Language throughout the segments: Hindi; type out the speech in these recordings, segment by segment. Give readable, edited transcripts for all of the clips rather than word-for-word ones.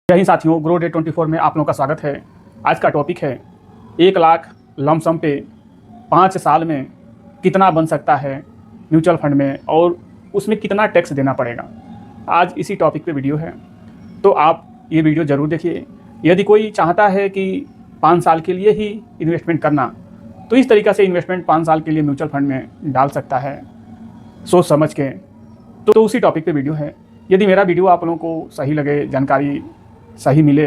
जय हिंद साथियों, ग्रो डे 24 में आप लोगों का स्वागत है। आज का टॉपिक है 1 लाख लमसम पे 5 साल में कितना बन सकता है म्यूचुअल फंड में और उसमें कितना टैक्स देना पड़ेगा। आज इसी टॉपिक पे वीडियो है, तो आप ये वीडियो ज़रूर देखिए। यदि कोई चाहता है कि 5 साल के लिए ही इन्वेस्टमेंट करना, तो इस तरीक़ा से इन्वेस्टमेंट 5 साल के लिए म्यूचुअल फंड में डाल सकता है सोच समझ के। तो उसी टॉपिक पे वीडियो है। यदि मेरा वीडियो आप लोगों को सही लगे, जानकारी सही मिले,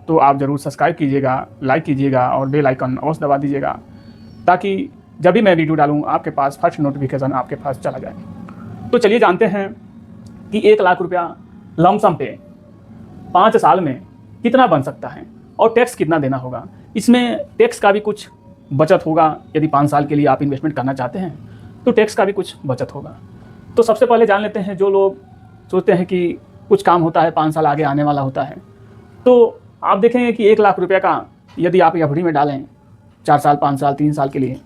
तो आप ज़रूर सब्सक्राइब कीजिएगा, लाइक कीजिएगा और बेल आइकन अवश्य दबा दीजिएगा, ताकि जब भी मैं वीडियो डालूँ आपके पास फर्स्ट नोटिफिकेशन आपके पास चला जाए। तो चलिए जानते हैं कि 1 लाख रुपया लमसम पे 5 साल में कितना बन सकता है और टैक्स कितना देना होगा। इसमें टैक्स का भी कुछ बचत होगा। यदि 5 साल के लिए आप इन्वेस्टमेंट करना चाहते हैं तो टैक्स का भी कुछ बचत होगा। तो सबसे पहले जान लेते हैं, जो लोग सोचते हैं कि कुछ काम होता है 5 साल आगे आने वाला होता है, तो आप देखेंगे कि 1 लाख रुपये का यदि आप एफडी में डालें 4 साल, 5 साल, 3 साल के लिए,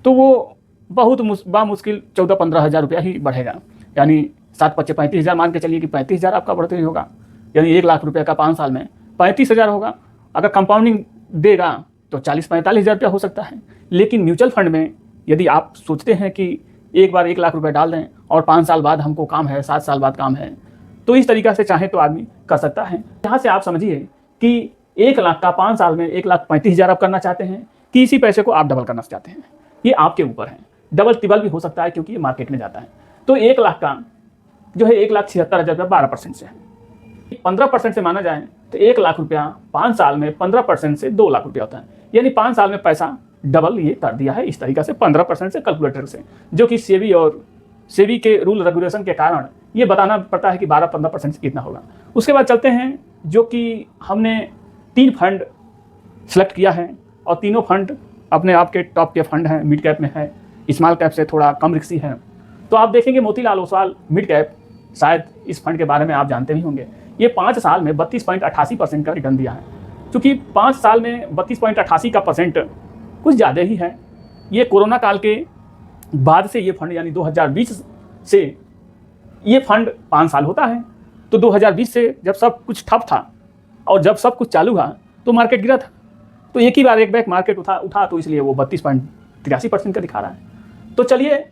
तो वो बहुत बामुश्किल 14-15 हज़ार रुपया ही बढ़ेगा। यानी 7-5 हज़ार मान के चलिए कि 35 हज़ार आपका बढ़ते ही होगा। यानी 1 लाख रुपये का 5 साल में 35 हज़ार होगा। अगर कंपाउंडिंग देगा तो 40-45 हज़ार रुपया हो सकता है। लेकिन म्यूचुअल फंड में यदि आप सोचते हैं कि एक बार 1 लाख रुपये डाल दें और 5 साल बाद हमको काम है, 7 साल बाद काम है, तो इस तरीक़ा से चाहे तो आदमी कर सकता है। यहाँ से आप समझिए कि 1 लाख का 5 साल में 1,35,000 आप करना चाहते हैं कि इसी पैसे को आप डबल करना चाहते हैं, ये आपके ऊपर है। डबल ट्रिबल भी हो सकता है क्योंकि ये मार्केट में जाता है। तो 1 लाख का जो है 1,76,000 रुपया 12% से है। 15% से माना जाए तो 1 लाख रुपया 5 साल में 15% से 2 लाख रुपया होता है। यानी 5 साल में पैसा डबल ये कर दिया है इस तरीक़ा से 15% से कैलकुलेटर से, जो कि सेबी के रूल रेगुलेशन के कारण ये बताना पड़ता है कि 12-15% से कितना होगा। उसके बाद चलते हैं, जो कि हमने 3 फंड सेलेक्ट किया है और तीनों फंड अपने आप के टॉप के फंड हैं, मिड कैप में है, स्मॉल कैप से थोड़ा कम रिस्की है। तो आप देखेंगे मोतीलाल ओसवाल मिड कैप, शायद इस फंड के बारे में आप जानते भी होंगे। ये 5 साल में 32.88% का रिटर्न दिया है। चूँकि 5 साल में 32.88 का परसेंट कुछ ज़्यादा ही है। ये कोरोना काल के बाद से ये फंड, यानी 2020 से ये फंड 5 साल होता है। तो 2020 से जब सब कुछ ठप था और जब सब कुछ चालू हुआ तो मार्केट गिरा था, तो एक ही बार एक बैक मार्केट उठा तो इसलिए वो 32.83% का दिखा रहा है। तो चलिए,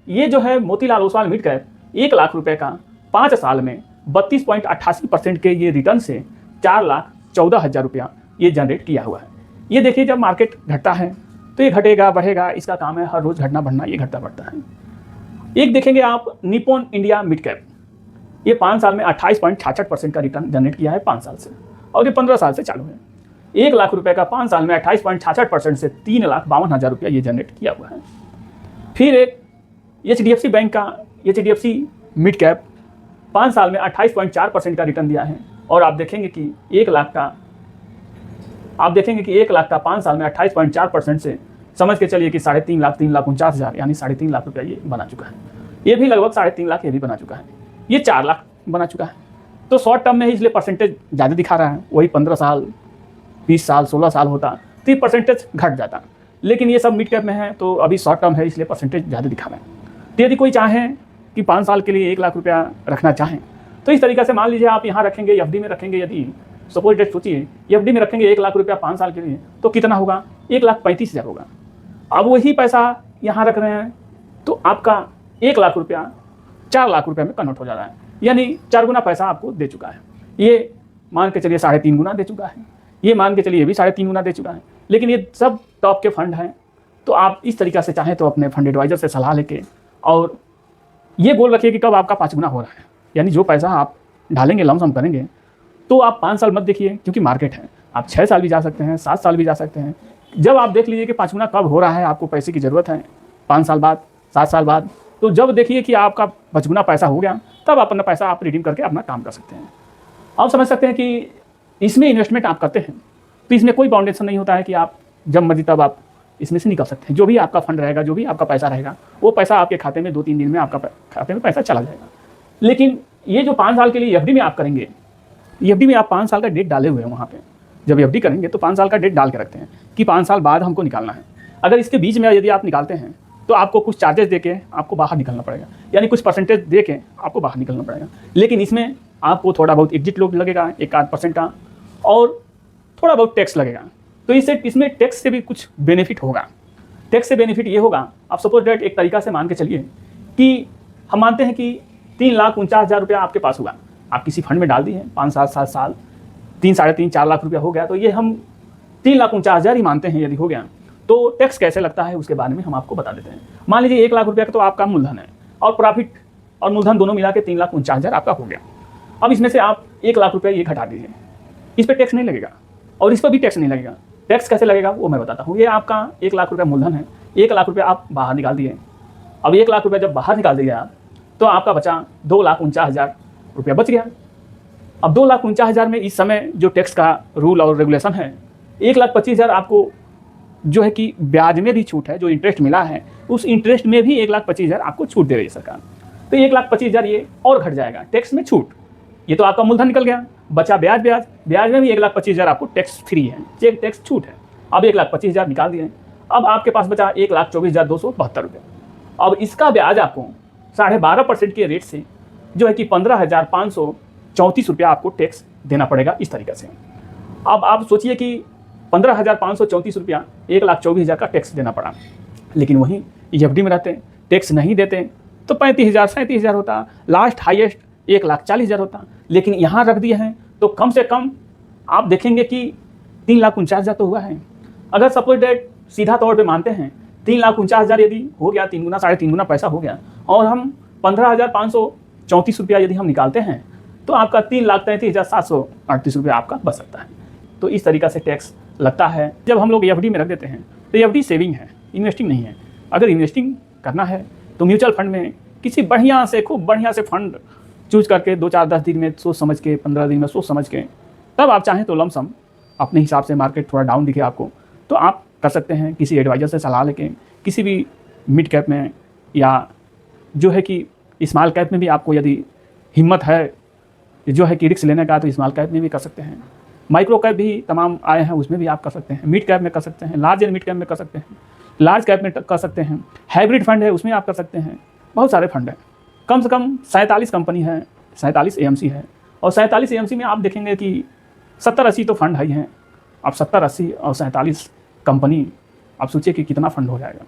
ये जो है मोतीलाल ओसवाल मिड कैप 1 लाख रुपये का 5 साल में 32.88% के ये रिटर्न से 4,14,000 रुपया ये जनरेट किया हुआ है। ये देखिए, जब मार्केट घटता है तो ये घटेगा बढ़ेगा, इसका काम है हर रोज़ घटना बढ़ना, ये घटता बढ़ता है। एक देखेंगे आप निप्पॉन इंडिया मिड कैप, ये 5 साल में 28.66% का रिटर्न जनरेट किया है 5 साल से, और ये 15 साल से चालू है। 1 लाख रुपये का 5 साल में 28.66% से 3,52,000 रुपया ये जनरेट किया हुआ है। फिर एक HDFC बैंक का HDFC मिड कैप 5 साल में 28.4% का रिटर्न दिया है, और आप देखेंगे कि 1 लाख का 5 साल में 28.4% से समझ के चलिए कि 3.5 लाख, 3,49,000, यानी 3.5 लाख रुपया ये बना चुका है। ये भी लगभग 3.5 लाख ये भी बना चुका है। ये 4 लाख बना चुका है। तो शॉर्ट टर्म में ही इसलिए परसेंटेज ज़्यादा दिखा रहा है। वही 15 साल, 20 साल, 16 साल होता तो ये परसेंटेज घट जाता। लेकिन ये सब मिड कैप में है तो अभी शॉर्ट टर्म है, इसलिए परसेंटेज ज़्यादा दिखा रहा है। तो यदि कोई चाहे कि 5 साल के लिए 1 लाख रुपया रखना चाहें तो इस तरीक़े से मान लीजिए आप यहाँ रखेंगे, एफडी में रखेंगे। यदि सपोज डेट सोचिए, एफडी में रखेंगे 1 लाख रुपया 5 साल के लिए, तो कितना होगा? 1,35,000 होगा। अब वही पैसा यहाँ रख रहे हैं तो आपका 1 लाख रुपया 4 लाख रुपये में कन्वर्ट हो जा रहा है। यानी 4 गुना पैसा आपको दे चुका है। ये मान के चलिए 3.5 गुना दे चुका है। ये मान के चलिए ये भी 3.5 गुना दे चुका है। लेकिन ये सब टॉप के फंड हैं। तो आप इस तरीक़ा से चाहें तो अपने फंड एडवाइज़र से सलाह लेके और ये गोल रखिए कि कब आपका 5 गुना हो रहा है। यानी जो पैसा आप डालेंगे, लमसम करेंगे, तो आप 5 साल मत देखिए, क्योंकि मार्केट है। आप 6 साल भी जा सकते हैं, 7 साल भी जा सकते हैं। जब आप देख लीजिए कि 5 गुना कब हो रहा है, आपको पैसे की ज़रूरत है 5 साल बाद, 7 साल बाद, तो जब देखिए कि आपका 5 गुना पैसा हो गया, तब अपना पैसा आप रिडीम करके अपना काम कर सकते हैं। आप समझ सकते हैं कि इसमें इन्वेस्टमेंट आप करते हैं तो इसमें कोई बाउंडेशन नहीं होता है कि आप जब मर्जी तब आप इसमें से निकल सकते हैं। जो भी आपका फंड रहेगा, जो भी आपका पैसा रहेगा, वो पैसा आपके खाते में 2-3 दिन में आपका खाते में पैसा चला जाएगा। लेकिन ये जो 5 साल के लिए एफडी में आप करेंगे, एफडी में आप 5 साल का डेट डाले हुए हैं वहाँ पे। जब एफडी करेंगे तो 5 साल का डेट डाल के रखते हैं कि 5 साल बाद हमको निकालना है। अगर इसके बीच में यदि आप निकालते हैं तो आपको कुछ चार्जेस दे के आपको बाहर निकलना पड़ेगा, यानी कुछ परसेंटेज दे के आपको बाहर निकलना पड़ेगा। लेकिन इसमें आपको थोड़ा बहुत एग्जिट लोड लगेगा, 1-8% का, और थोड़ा बहुत टैक्स लगेगा। तो इसमें टैक्स से भी कुछ बेनिफिट होगा। टैक्स से बेनिफिट ये होगा, आप सपोज डेट एक तरीका से मान के चलिए कि हम मानते हैं कि 3,49,000 रुपया आपके पास हुआ, आप किसी फंड में डाल दिए 5 साल 7 साल, 3 साढ़े 3 4 लाख रुपया हो गया। तो ये हम 3,49,000 ही मानते हैं। यदि हो गया तो टैक्स कैसे लगता है उसके बारे में हम आपको बता देते हैं। मान लीजिए 1 लाख रुपया का तो आपका मूलधन है और प्रॉफिट और मूलधन दोनों मिला के 3,49,000 आपका हो गया। अब इसमें से आप 1 लाख रुपया ये घटा दीजिए, इस पर टैक्स नहीं लगेगा और इस पर भी टैक्स नहीं लगेगा। टैक्स कैसे लगेगा वो मैं बताता हूँ। ये आपका 1 लाख रुपया मूलधन है, 1 लाख रुपया आप बाहर निकाल दिए। अब 1 लाख रुपया जब बाहर निकाल दिए आप तो आपका बचा 2,49,000 रुपया बच गया। अब 2,49,000 में इस समय जो टैक्स का रूल और रेगुलेशन है, 1,25,000 आपको जो है कि ब्याज में भी छूट है, जो इंटरेस्ट मिला है उस इंटरेस्ट में भी 1,25,000 आपको छूट दे रही है सरकार। तो 1,25,000 ये और घट जाएगा टैक्स में छूट। ये तो आपका मूलधन निकल गया, बचा ब्याज में भी 1,25,000 आपको टैक्स फ्री है, चेक टैक्स छूट है। अब 1,25,000 निकाल दिए, अब आपके पास बचा 1,24,272 रुपये। अब इसका ब्याज आपको 12.5% के रेट से जो है कि 15,534 रुपया आपको टैक्स देना पड़ेगा इस तरीके से। अब आप सोचिए कि 15,534 रुपया 1,24,000 का टैक्स देना पड़ा, लेकिन वहीं EFD में रहते टैक्स नहीं देते तो 35,000 37,000 होता, लास्ट हाईएस्ट 1,40,000 होता। लेकिन यहाँ रख दिए हैं तो कम से कम आप देखेंगे कि 3,49,000 तो हुआ है। अगर सपोज डेट सीधा तौर पे मानते हैं 3,49,000 यदि हो गया, 3 गुना 3.5 गुना पैसा हो गया और हम 15,534 रुपया यदि हम निकालते हैं तो आपका 3,33,738 रुपया आपका बच सकता है। तो इस तरीक़ा से टैक्स लगता है। जब हम लोग EFD में रख देते हैं तो EFD सेविंग है, इन्वेस्टिंग नहीं है। अगर इन्वेस्टिंग करना है तो म्यूचुअल फंड में किसी बढ़िया से खूब बढ़िया से फंड चूज करके 2 4 10 दिन में सोच समझ के, 15 दिन में सोच समझ के, तब आप चाहें तो लमसम अपने हिसाब से मार्केट थोड़ा डाउन दिखे आपको तो आप कर सकते हैं। किसी एडवाइज़र से सलाह लेके किसी भी मिड कैप में या जो है कि स्मॉल कैप में भी आपको यदि हिम्मत है जो है कि रिस्क लेने का तो स्मॉल कैप में भी कर सकते हैं। माइक्रो कैप भी तमाम आए हैं, उसमें भी आप कर सकते हैं। मिड कैप में कर सकते हैं, लार्ज एंड मिड कैप में कर सकते हैं, लार्ज कैप में कर सकते हैं। हाइब्रिड फंड है उसमें आप कर सकते हैं। बहुत सारे फंड हैं, कम से कम 47 कंपनी है, 47 AMC है और 47 AMC में आप देखेंगे कि 70-80 तो फंड ही हैं। अब 70-80 और 47 कंपनी, आप सोचिए कि कितना फंड हो जाएगा।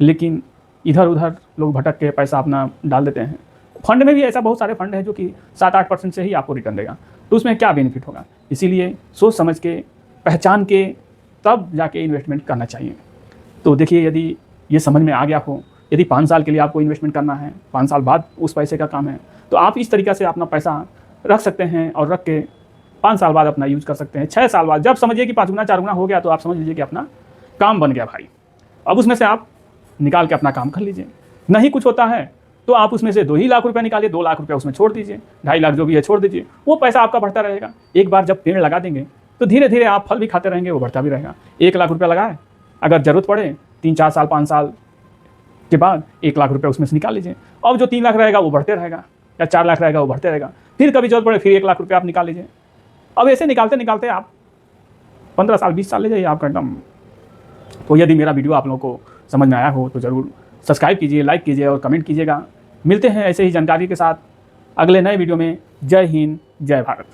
लेकिन इधर उधर लोग भटक के पैसा अपना डाल देते हैं। फंड में भी ऐसा बहुत सारे फंड है जो कि 7-8% से ही आपको रिटर्न देगा, तो उसमें क्या बेनिफिट होगा। इसीलिए सोच समझ के, पहचान के तब जाके इन्वेस्टमेंट करना चाहिए। तो देखिए, यदि ये समझ में आ गया हो, यदि 5 साल के लिए आपको इन्वेस्टमेंट करना है, 5 साल बाद उस पैसे का काम है, तो आप इस तरीक़े से अपना पैसा रख सकते हैं और रख के 5 साल बाद अपना यूज़ कर सकते हैं। 6 साल बाद जब समझिए कि 5 गुना 4 गुना हो गया तो आप समझ लीजिए कि अपना काम बन गया भाई। अब उसमें से आप निकाल के अपना काम कर लीजिए। नहीं कुछ होता है तो आप उसमें से 2 ही लाख रुपया निकालिए, 2 लाख रुपया उसमें छोड़ दीजिए, 2.5 लाख जो भी है छोड़ दीजिए। वो पैसा आपका बढ़ता रहेगा। एक बार जब पेड़ लगा देंगे तो धीरे धीरे आप फल भी खाते रहेंगे, वो बढ़ता भी रहेगा। 1 लाख रुपया लगाए, अगर ज़रूरत पड़े 3-4 साल 5 साल के बाद 1 लाख रुपया उसमें से निकाल लीजिए। अब जो 3 लाख रहेगा वो बढ़ते रहेगा या 4 लाख रहेगा वो बढ़ते रहेगा। फिर कभी जरूरत पड़े फिर 1 लाख रुपया आप निकाल लीजिए। अब ऐसे निकालते निकालते आप 15 साल 20 साल ले जाइए आपका एकदम। तो यदि मेरा वीडियो आप लोगों को समझ में आया हो तो ज़रूर सब्सक्राइब कीजिए, लाइक कीजिए और कमेंट कीजिएगा। मिलते हैं ऐसे ही जानकारी के साथ अगले नए वीडियो में। जय हिंद, जय भारत।